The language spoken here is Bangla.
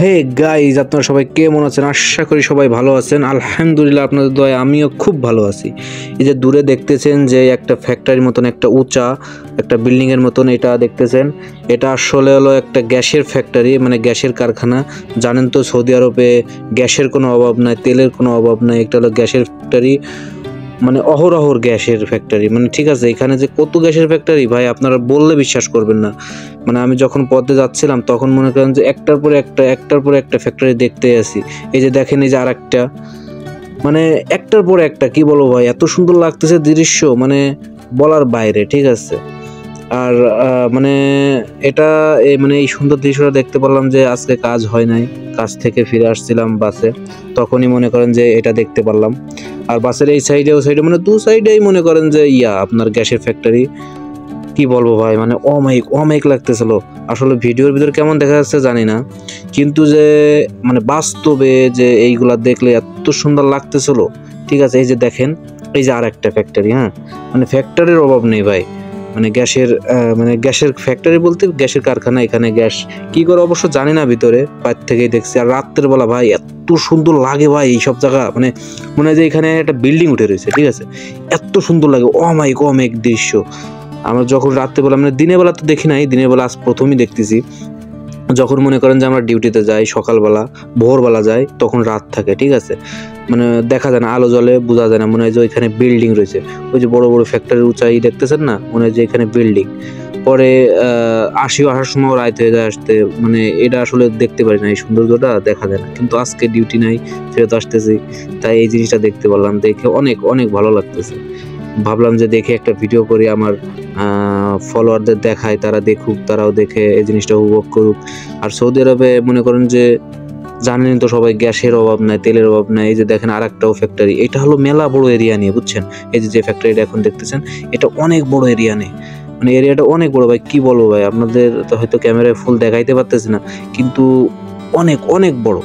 হে গাইজ, আপনারা সবাই কেমন আছেন? আশা করি সবাই ভালো আছেন। আলহামদুলিল্লাহ, আপনাদের দয়ায় আমিও খুব ভালো আছি। এই যে দূরে দেখতেছেন যে একটা ফ্যাক্টরির মতন, একটা উঁচা একটা বিল্ডিংয়ের মতন এটা দেখতেছেন, এটা আসলে হলো একটা গ্যাসের ফ্যাক্টরি, মানে গ্যাসের কারখানা। জানেন তো সৌদি আরবে গ্যাসের কোনো অভাব নাই, তেলের কোনো অভাব নাই। একটা হলো গ্যাসের ফ্যাক্টরি, মানে অহরহর গ্যাসের ফ্যাক্টরি। মানে ঠিক আছে, এখানে যে কত গ্যাসের ফ্যাক্টরি ভাই, আপনারা বললে বিশ্বাস করবেন না। মানে আমি যখন পথে যাচ্ছিলাম তখন মনে করেন যে একটার পর একটা ফ্যাক্টরি দেখতে আসি। এই যে দেখেন, এই যে আরেকটা, মানে একটার পর একটা, কি বলবো ভাই, এত সুন্দর লাগতেছে দৃশ্য, মানে বলার বাইরে। ঠিক আছে। আর মানে এটা মানে এই সুন্দর দৃশ্যটা দেখতে পারলাম যে আজকে কাজ হয় নাই, কাজ থেকে ফিরে আসছিলাম বাসে, তখনই মনে করেন যে এটা দেখতে পারলাম। আর বাসের এই সাইডে ও সাইডে, মানে দু সাইডেই মনে করেন যে আপনার গ্যাসের ফ্যাক্টরি। কি বলবো ভাই, মানে অমাইক লাগতেছিল। আসলে ভিডিওর ভিতরে কেমন দেখা যাচ্ছে জানি না, কিন্তু যে মানে বাস্তবে যে এইগুলা দেখলে এত সুন্দর লাগতেছিল। ঠিক আছে, এই যে দেখেন, এই যে আর একটা ফ্যাক্টরি। হ্যাঁ, মানে ফ্যাক্টরির অভাব নেই ভাই। মানে গ্যাসের ফ্যাক্টরি বলতে গ্যাসের কারখানা। এখানে গ্যাস কি করে অবশ্য জানি না, ভিতরে বাইরে থেকেই দেখছি। আর রাত্রের বেলা ভাই এত সুন্দর লাগে ভাই এইসব জায়গা, মানে মনে হয় যে এখানে একটা বিল্ডিং উঠে রয়েছে। ঠিক আছে, এত সুন্দর লাগে, অমাইক দৃশ্য। আমরা যখন রাত্রেবেলা, মানে দিনের বেলা তো দেখি নাই, দিনের বেলা আজ প্রথমই দেখতেছি। যখন মনে করেন যে আমরা ডিউটিতে যাই সকালবেলা, ভোরবেলা যাই, তখন রাত থাকে। ঠিক আছে, মানে দেখা যায় না, আলো জ্বলে, বোঝা যায় না, মনে হয় যে ওইখানে বিল্ডিং রয়েছে। ওই যে বড় বড় ফ্যাক্টরির উঁচাই দেখতেছেন না, মনে হয় যে এখানে বিল্ডিং। পরে আসার সময় রাত হয়ে যায় আসতে, মানে এটা আসলে দেখতে পারি না, এই সৌন্দর্যটা দেখা যায় না। কিন্তু আজকে ডিউটি নাই, ফেরত আসতেছি, তাই এই জিনিসটা দেখতে পারলাম, দেখে অনেক ভালো লাগতেছে। ভাবলাম যে দেখে একটা ভিডিও করি, আমার ফলোয়ারদের দেখাই, তারা দেখুক, তারাও দেখে এই জিনিসটা উপভোগ করুক। আর সৌদি আরবে মনে করেন যে জানেন তো সবাই, গ্যাসের অভাব নাই, তেলের অভাব নাই। এই যে দেখেন আর একটাও ফ্যাক্টরি, এটা হলো মেলা বড় এরিয়া নিয়ে, বুঝছেন? এই যে ফ্যাক্টরিটা এখন দেখতেছেন, এটা অনেক বড় এরিয়া নেই, মানে এরিয়াটা অনেক বড় ভাই। কি বলবো ভাই, আপনাদের তো হয়তো ক্যামেরায় ফুল দেখাইতে পারতেছি না, কিন্তু অনেক বড়।